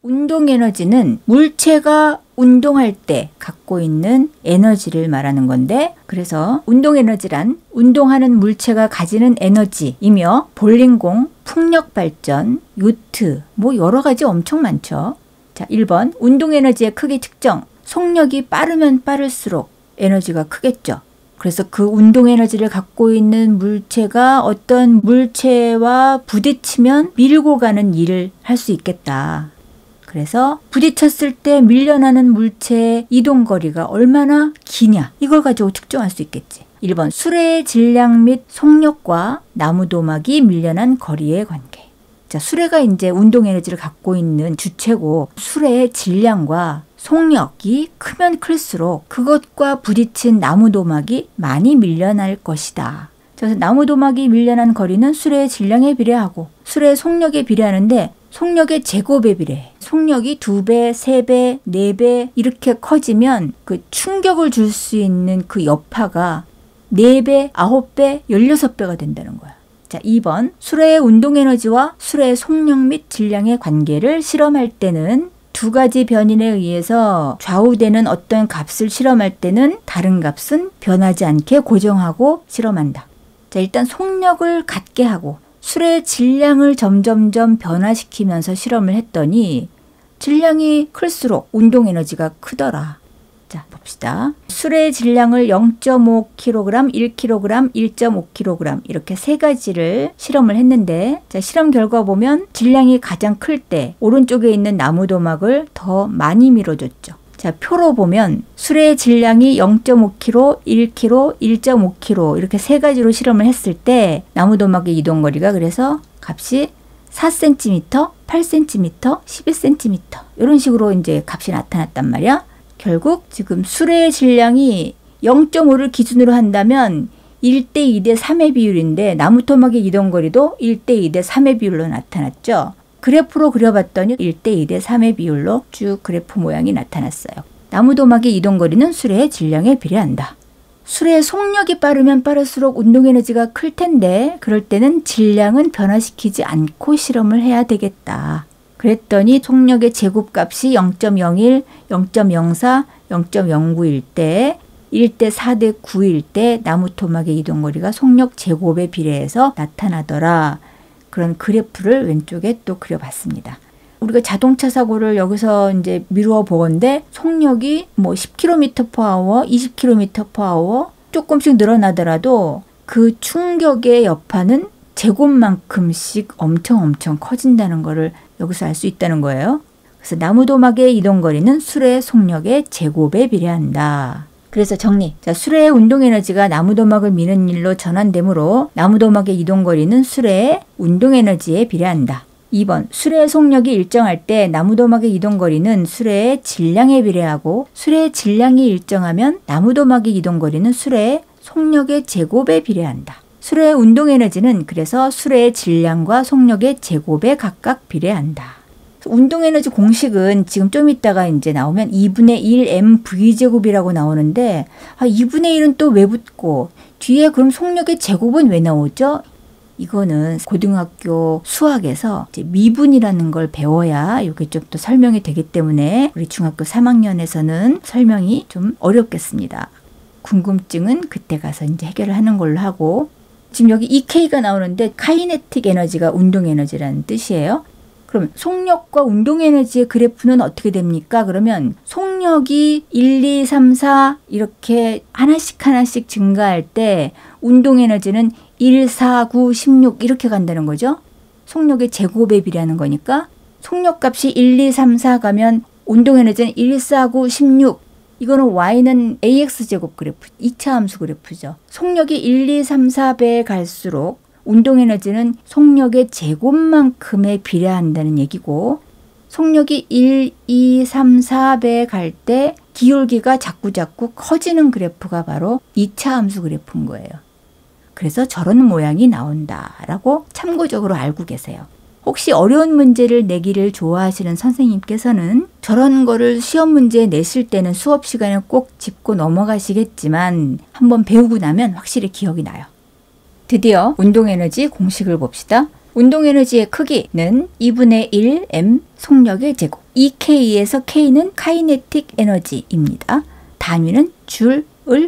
운동 에너지는 물체가 운동할 때 갖고 있는 에너지를 말하는 건데, 그래서 운동 에너지란 운동하는 물체가 가지는 에너지이며 볼링공, 풍력 발전, 요트, 뭐 여러 가지 엄청 많죠. 자, 1번 운동 에너지의 크기 측정. 속력이 빠르면 빠를수록 에너지가 크겠죠. 그래서 그 운동 에너지를 갖고 있는 물체가 어떤 물체와 부딪히면 밀고 가는 일을 할 수 있겠다. 그래서 부딪혔을 때 밀려나는 물체의 이동거리가 얼마나 기냐, 이걸 가지고 측정할 수 있겠지. 1번 수레의 질량 및 속력과 나무도막이 밀려난 거리의 관계. 자, 수레가 이제 운동 에너지를 갖고 있는 주체고, 수레의 질량과 속력이 크면 클수록 그것과 부딪힌 나무도막이 많이 밀려날 것이다. 그래서 나무도막이 밀려난 거리는 수레의 질량에 비례하고 수레의 속력에 비례하는데, 속력의 제곱에 비례해. 속력이 2배, 3배, 4배 이렇게 커지면 그 충격을 줄 수 있는 그 여파가 4배, 9배, 16배가 된다는 거야. 자, 2번 수레의 운동 에너지와 수레의 속력 및 질량의 관계를 실험할 때는 두 가지 변인에 의해서 좌우되는 어떤 값을 실험할 때는 다른 값은 변하지 않게 고정하고 실험한다. 자, 일단 속력을 같게 하고 수레의 질량을 점점점 변화시키면서 실험을 했더니 질량이 클수록 운동 에너지가 크더라. 자, 봅시다. 수레의 질량을 0.5kg, 1kg, 1.5kg 이렇게 세 가지를 실험을 했는데, 자, 실험 결과 보면 질량이 가장 클 때 오른쪽에 있는 나무도막을 더 많이 밀어줬죠. 자, 표로 보면 수레의 질량이 0.5kg, 1kg, 1.5kg 이렇게 세 가지로 실험을 했을 때 나무도막의 이동거리가 그래서 값이 4cm, 8cm, 11cm 이런 식으로 이제 값이 나타났단 말이야. 결국 지금 수레의 질량이 0.5를 기준으로 한다면 1대 2대 3의 비율인데 나무토막의 이동거리도 1대 2대 3의 비율로 나타났죠. 그래프로 그려봤더니 1대 2대 3의 비율로 쭉 그래프 모양이 나타났어요. 나무도막의 이동거리는 수레의 질량에 비례한다. 수레의 속력이 빠르면 빠를수록 운동에너지가 클 텐데 그럴 때는 질량은 변화시키지 않고 실험을 해야 되겠다. 그랬더니 속력의 제곱값이 0.01, 0.04, 0.09일 때 1대 4대 9일 때 나무토막의 이동거리가 속력 제곱에 비례해서 나타나더라. 그런 그래프를 왼쪽에 또 그려봤습니다. 우리가 자동차 사고를 여기서 이제 미루어 보건데 속력이 뭐 10km/h, 20km/h 조금씩 늘어나더라도 그 충격의 여파는 제곱만큼씩 엄청 커진다는 거를 여기서 알 수 있다는 거예요. 그래서 나무도막의 이동거리는 수레의 속력의 제곱에 비례한다. 그래서 정리. 자, 수레의 운동에너지가 나무도막을 미는 일로 전환되므로 나무도막의 이동거리는 수레의 운동에너지에 비례한다. 2번. 수레의 속력이 일정할 때 나무도막의 이동거리는 수레의 질량에 비례하고 수레의 질량이 일정하면 나무도막의 이동거리는 수레의 속력의 제곱에 비례한다. 수레의 운동에너지는 그래서 수레의 질량과 속력의 제곱에 각각 비례한다. 운동에너지 공식은 지금 좀 이따가 이제 나오면 2분의 1 mv제곱이라고 나오는데 2분의 1은 또 왜 붙고 뒤에 그럼 속력의 제곱은 왜 나오죠? 이거는 고등학교 수학에서 이제 미분이라는 걸 배워야 이게 좀 또 설명이 되기 때문에 우리 중학교 3학년에서는 설명이 좀 어렵겠습니다. 궁금증은 그때 가서 이제 해결을 하는 걸로 하고, 지금 여기 EK가 나오는데 카이네틱 에너지가 운동 에너지라는 뜻이에요. 그럼 속력과 운동 에너지의 그래프는 어떻게 됩니까? 그러면 속력이 1, 2, 3, 4 이렇게 하나씩 증가할 때 운동 에너지는 1, 4, 9, 16 이렇게 간다는 거죠. 속력의 제곱에 비례하는 거니까 속력값이 1, 2, 3, 4 가면 운동 에너지는 1, 4, 9, 16. 이거는 y는 ax제곱 그래프, 2차 함수 그래프죠. 속력이 1, 2, 3, 4배 갈수록 운동에너지는 속력의 제곱만큼에 비례한다는 얘기고, 속력이 1, 2, 3, 4배 갈 때 기울기가 자꾸 커지는 그래프가 바로 2차 함수 그래프인 거예요. 그래서 저런 모양이 나온다라고 참고적으로 알고 계세요. 혹시 어려운 문제를 내기를 좋아하시는 선생님께서는 저런 거를 시험 문제에 내실 때는 수업 시간에 꼭 짚고 넘어가시겠지만 한번 배우고 나면 확실히 기억이 나요. 드디어 운동에너지 공식을 봅시다. 운동에너지의 크기는 2분의 1 m 속력의 제곱. EK에서 K는 카이네틱 에너지입니다. 단위는 줄을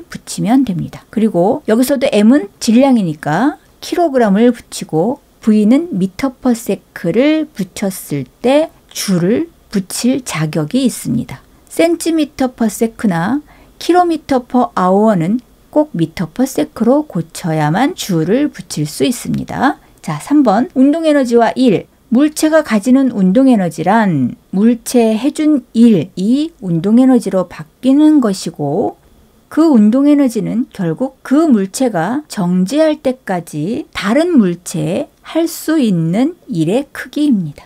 붙이면 됩니다. 그리고 여기서도 M은 질량이니까 킬로그램을 붙이고 V는 미터 퍼 세크를 붙였을 때 줄을 붙일 자격이 있습니다. 센티미터 퍼 세크나 킬로미터 퍼 아워는 꼭 미터 퍼 세크로 고쳐야만 줄을 붙일 수 있습니다. 자, 3번 운동에너지와 일. 물체가 가지는 운동에너지란 물체에 해준 일이 운동에너지로 바뀌는 것이고 그 운동에너지는 결국 그 물체가 정지할 때까지 다른 물체에 할 수 있는 일의 크기입니다.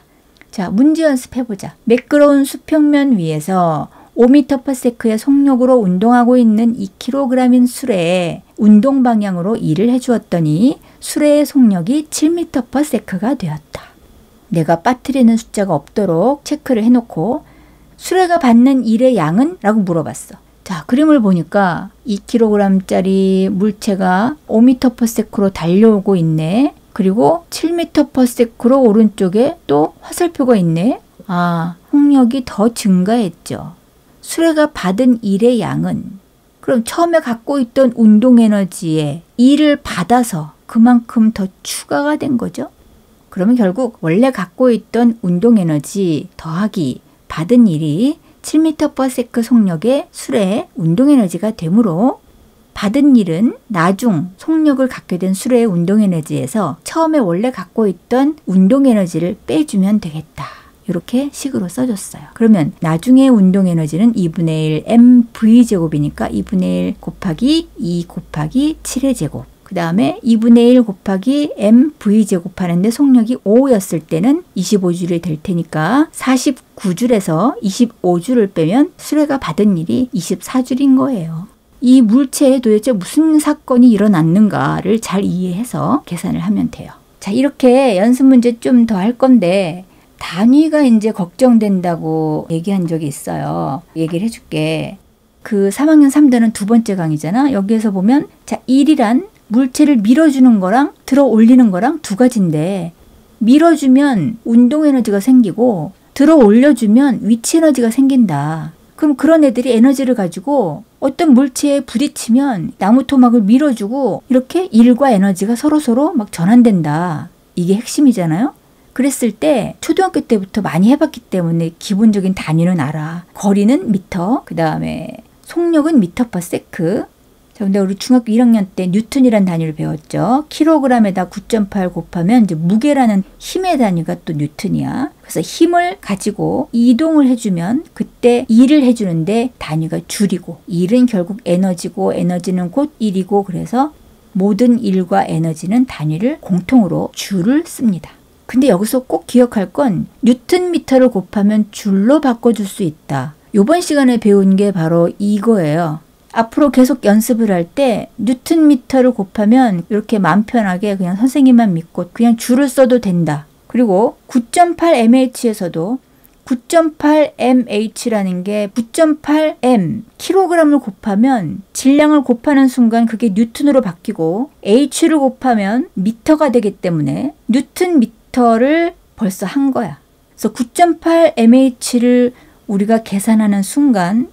자, 문제 연습해보자. 매끄러운 수평면 위에서 5m/s의 속력으로 운동하고 있는 2kg인 수레에 운동 방향으로 일을 해주었더니 수레의 속력이 7m/s가 되었다. 내가 빠뜨리는 숫자가 없도록 체크를 해놓고 수레가 받는 일의 양은? 라고 물어봤어. 자, 그림을 보니까 2kg짜리 물체가 5m/s로 달려오고 있네. 그리고 7m/s로 오른쪽에 또 화살표가 있네. 아, 속력이 더 증가했죠. 수레가 받은 일의 양은 그럼 처음에 갖고 있던 운동에너지에 일을 받아서 그만큼 더 추가가 된 거죠. 그러면 결국 원래 갖고 있던 운동에너지 더하기 받은 일이 7m/s 속력의 수레의 운동에너지가 되므로 받은 일은 나중 속력을 갖게 된 수레의 운동에너지에서 처음에 원래 갖고 있던 운동에너지를 빼주면 되겠다. 이렇게 식으로 써줬어요. 그러면 나중에 운동에너지는 2분의 1 mv제곱이니까 2분의 1 곱하기 2 곱하기 7의 제곱. 그 다음에 2분의 1 곱하기 mv제곱 하는데 속력이 5였을 때는 25줄이 될 테니까 49줄에서 25줄을 빼면 수레가 받은 일이 24줄인 거예요. 이 물체에 도대체 무슨 사건이 일어났는가를 잘 이해해서 계산을 하면 돼요. 자, 이렇게 연습 문제 좀 더 할 건데 단위가 이제 걱정된다고 얘기한 적이 있어요. 얘기를 해줄게. 그 3학년 3단은 두 번째 강의잖아. 여기에서 보면 자, 1이란 물체를 밀어주는 거랑 들어 올리는 거랑 두 가지인데 밀어주면 운동에너지가 생기고 들어 올려주면 위치에너지가 생긴다. 그럼 그런 애들이 에너지를 가지고 어떤 물체에 부딪히면 나무 토막을 밀어주고 이렇게 일과 에너지가 서로서로 막 전환된다. 이게 핵심이잖아요. 그랬을 때 초등학교 때부터 많이 해봤기 때문에 기본적인 단위는 알아. 거리는 미터, 그 다음에 속력은 미터/세크. 자, 근데 우리 중학교 1학년 때 뉴턴이라는 단위를 배웠죠. 킬로그램에다 9.8 곱하면 이제 무게라는 힘의 단위가 또 뉴턴이야. 그래서 힘을 가지고 이동을 해주면 그때 일을 해주는데 단위가 줄이고 일은 결국 에너지고 에너지는 곧 일이고 그래서 모든 일과 에너지는 단위를 공통으로 줄을 씁니다. 근데 여기서 꼭 기억할 건 뉴턴 미터를 곱하면 줄로 바꿔줄 수 있다. 이번 시간에 배운 게 바로 이거예요. 앞으로 계속 연습을 할 때 뉴턴 미터를 곱하면 이렇게 마음 편하게 그냥 선생님만 믿고 그냥 줄을 써도 된다. 그리고 9.8mh에서도 9.8mh라는 게 9.8m 킬로그램을 곱하면 질량을 곱하는 순간 그게 뉴턴으로 바뀌고 h를 곱하면 미터가 되기 때문에 뉴턴 미터를 벌써 한 거야. 그래서 9.8mh를 우리가 계산하는 순간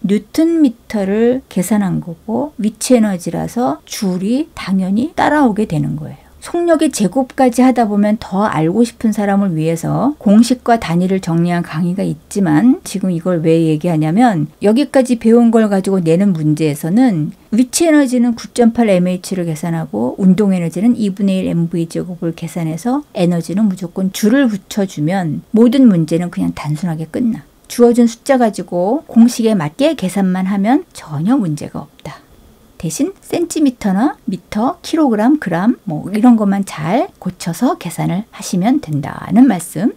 뉴턴 미터를 계산한 거고 위치 에너지라서 줄이 당연히 따라오게 되는 거예요. 속력의 제곱까지 하다 보면 더 알고 싶은 사람을 위해서 공식과 단위를 정리한 강의가 있지만 지금 이걸 왜 얘기하냐면 여기까지 배운 걸 가지고 내는 문제에서는 위치 에너지는 9.8mh를 계산하고 운동 에너지는 2분의 1 mv제곱을 계산해서 에너지는 무조건 줄을 붙여주면 모든 문제는 그냥 단순하게 끝나. 주어진 숫자 가지고 공식에 맞게 계산만 하면 전혀 문제가 없다. 대신 센티미터나 미터, 킬로그램, 그램 뭐 이런 것만 잘 고쳐서 계산을 하시면 된다는 말씀.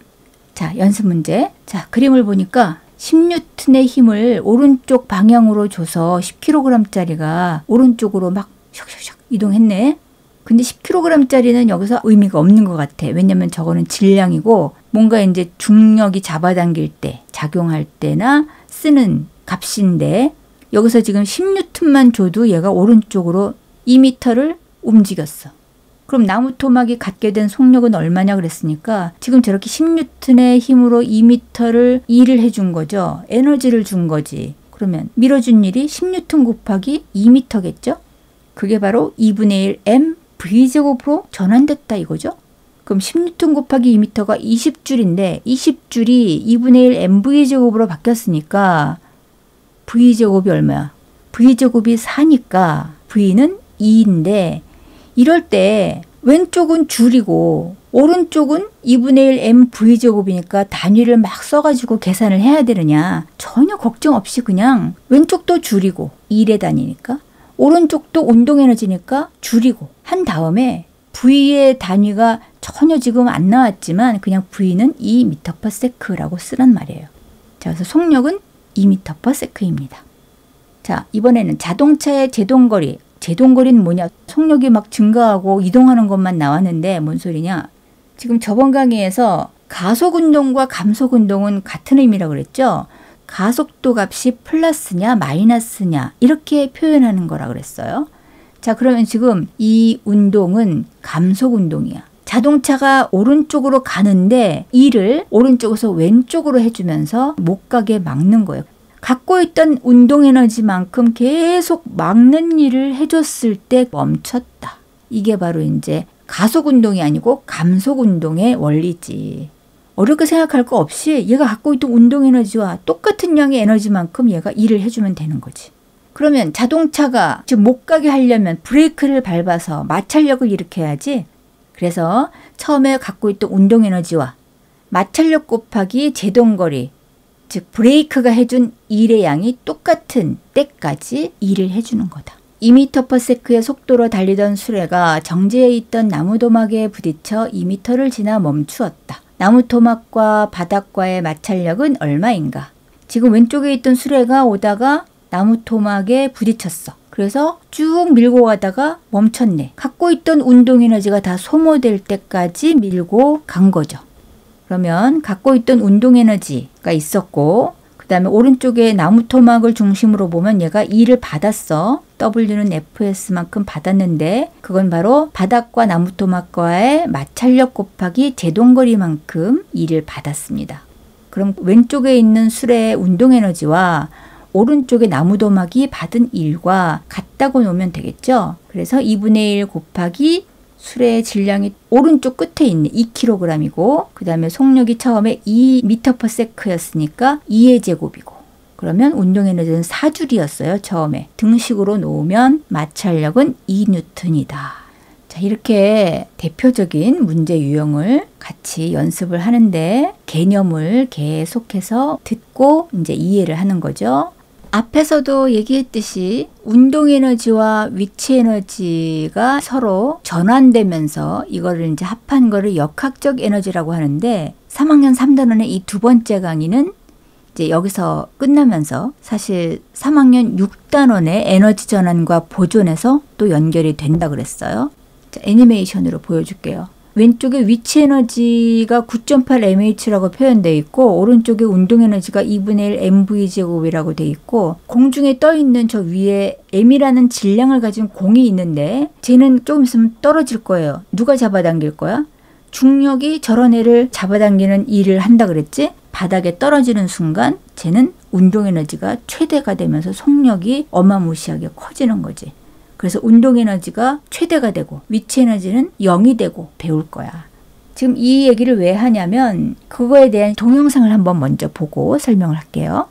자, 연습 문제. 자, 그림을 보니까 10N의 힘을 오른쪽 방향으로 줘서 10kg짜리가 오른쪽으로 막 슉슉슉 이동했네. 근데 10kg짜리는 여기서 의미가 없는 것 같아. 왜냐면 저거는 질량이고 뭔가 이제 중력이 잡아당길 때, 작용할 때나 쓰는 값인데 여기서 지금 10N만 줘도 얘가 오른쪽으로 2m를 움직였어. 그럼 나무 토막이 갖게 된 속력은 얼마냐 그랬으니까 지금 저렇게 10N의 힘으로 2m를 일을 해준 거죠. 에너지를 준 거지. 그러면 밀어준 일이 10N 곱하기 2m겠죠? 그게 바로 2분의 1 m v제곱으로 전환됐다 이거죠. 그럼 10N 곱하기 2m가 20줄인데 20줄이 2분의 1 mv제곱으로 바뀌었으니까 v제곱이 얼마야? v제곱이 4니까 v는 2인데 이럴 때 왼쪽은 줄이고 오른쪽은 2분의 1 mv제곱이니까 단위를 막 써가지고 계산을 해야 되느냐. 전혀 걱정 없이 그냥 왼쪽도 줄이고 1의 단위니까 오른쪽도 운동에너지니까 줄이고 한 다음에 V의 단위가 전혀 지금 안 나왔지만 그냥 V는 2m/s라고 쓰란 말이에요. 자, 그래서 속력은 2m/s입니다. 자, 이번에는 자동차의 제동거리. 제동거리는 뭐냐? 속력이 막 증가하고 이동하는 것만 나왔는데 뭔 소리냐? 지금 저번 강의에서 가속운동과 감속운동은 같은 의미라고 그랬죠? 가속도 값이 플러스냐 마이너스냐 이렇게 표현하는 거라 그랬어요. 자, 그러면 지금 이 운동은 감속운동이야. 자동차가 오른쪽으로 가는데 이를 오른쪽에서 왼쪽으로 해주면서 못 가게 막는 거예요. 갖고 있던 운동에너지만큼 계속 막는 일을 해줬을 때 멈췄다. 이게 바로 이제 가속운동이 아니고 감속운동의 원리지. 어렵게 생각할 거 없이 얘가 갖고 있던 운동에너지와 똑같은 양의 에너지만큼 얘가 일을 해주면 되는 거지. 그러면 자동차가 지금 못 가게 하려면 브레이크를 밟아서 마찰력을 일으켜야지. 그래서 처음에 갖고 있던 운동에너지와 마찰력 곱하기 제동거리, 즉 브레이크가 해준 일의 양이 똑같은 때까지 일을 해주는 거다. 2m/s의 속도로 달리던 수레가 정지해 있던 나무도막에 부딪혀 2m를 지나 멈추었다. 나무토막과 바닥과의 마찰력은 얼마인가? 지금 왼쪽에 있던 수레가 오다가 나무토막에 부딪혔어. 그래서 쭉 밀고 가다가 멈췄네. 갖고 있던 운동에너지가 다 소모될 때까지 밀고 간 거죠. 그러면 갖고 있던 운동에너지가 있었고 그 다음에 오른쪽에 나무토막을 중심으로 보면 얘가 E를 받았어. W는 Fs만큼 받았는데 그건 바로 바닥과 나무토막과의 마찰력 곱하기 제동거리만큼 E를 받았습니다. 그럼 왼쪽에 있는 수레의 운동에너지와 오른쪽에 나무토막이 받은 1과 같다고 놓으면 되겠죠. 그래서 2분의 1 곱하기 수레의 질량이 오른쪽 끝에 있는 2kg이고 그 다음에 속력이 처음에 2m/s였으니까 2의 제곱이고 그러면 운동에너지는 4줄이었어요. 처음에. 등식으로 놓으면 마찰력은 2N이다. 자, 이렇게 대표적인 문제 유형을 같이 연습을 하는데 개념을 계속해서 듣고 이제 이해를 하는 거죠. 앞에서도 얘기했듯이 운동에너지와 위치에너지가 서로 전환되면서 이거를 이제 합한 거를 역학적 에너지라고 하는데 3학년 3단원의 이 두 번째 강의는 이제 여기서 끝나면서 사실 3학년 6단원의 에너지 전환과 보존에서 또 연결이 된다 그랬어요. 자, 애니메이션으로 보여줄게요. 왼쪽에 위치 에너지가 9.8mh라고 표현되어 있고 오른쪽에 운동 에너지가 2분의 1 mv제곱이라고 되어 있고 공중에 떠 있는 저 위에 m이라는 질량을 가진 공이 있는데 쟤는 조금 있으면 떨어질 거예요. 누가 잡아당길 거야? 중력이 저런 애를 잡아당기는 일을 한다 그랬지? 바닥에 떨어지는 순간 쟤는 운동 에너지가 최대가 되면서 속력이 어마무시하게 커지는 거지. 그래서 운동에너지가 최대가 되고 위치에너지는 0이 되고 배울 거야. 지금 이 얘기를 왜 하냐면 그거에 대한 동영상을 한번 먼저 보고 설명을 할게요.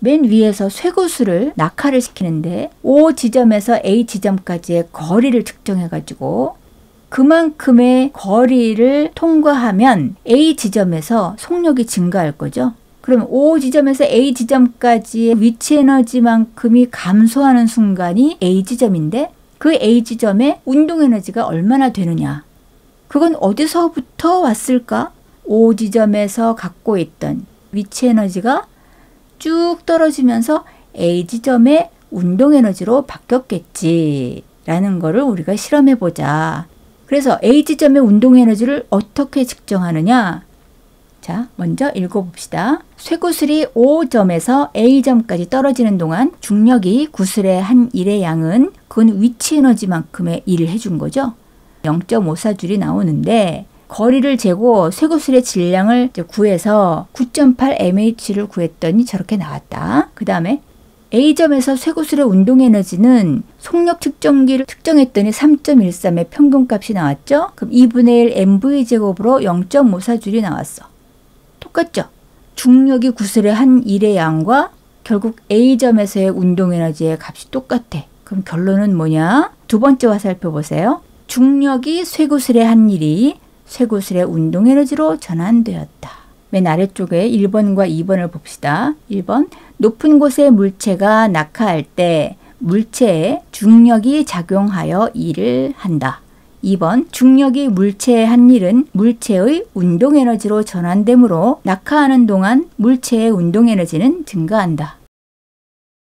맨 위에서 쇠구슬을 낙하를 시키는데 O 지점에서 A 지점까지의 거리를 측정해가지고 그만큼의 거리를 통과하면 A 지점에서 속력이 증가할 거죠. 그럼 O 지점에서 A 지점까지의 위치 에너지만큼이 감소하는 순간이 A 지점인데 그 A 지점의 운동 에너지가 얼마나 되느냐. 그건 어디서부터 왔을까? O 지점에서 갖고 있던 위치 에너지가 쭉 떨어지면서 A 지점의 운동 에너지로 바뀌었겠지 라는 거를 우리가 실험해 보자. 그래서 A 지점의 운동 에너지를 어떻게 측정하느냐? 자, 먼저 읽어봅시다. 쇠구슬이 O점에서 A점까지 떨어지는 동안 중력이 구슬의 한 일의 양은 그건 위치 에너지만큼의 일을 해준 거죠. 0.54줄이 나오는데 거리를 재고 쇠구슬의 질량을 구해서 9.8 mH를 구했더니 저렇게 나왔다. 그 다음에 A점에서 쇠구슬의 운동 에너지는 속력 측정기를 측정했더니 3.13의 평균값이 나왔죠. 그럼 2분의 1 mv제곱으로 0.54줄이 나왔어. 똑같죠? 중력이 구슬의 한 일의 양과 결국 A점에서의 운동 에너지의 값이 똑같아. 그럼 결론은 뭐냐? 두 번째 화살표 보세요. 중력이 쇠구슬의 한 일이 쇠구슬의 운동 에너지로 전환되었다. 맨 아래쪽에 1번과 2번을 봅시다. 1번, 높은 곳의 물체가 낙하할 때 물체에 중력이 작용하여 일을 한다. 2번, 중력이 물체에 한 일은 물체의 운동 에너지로 전환되므로 낙하하는 동안 물체의 운동 에너지는 증가한다.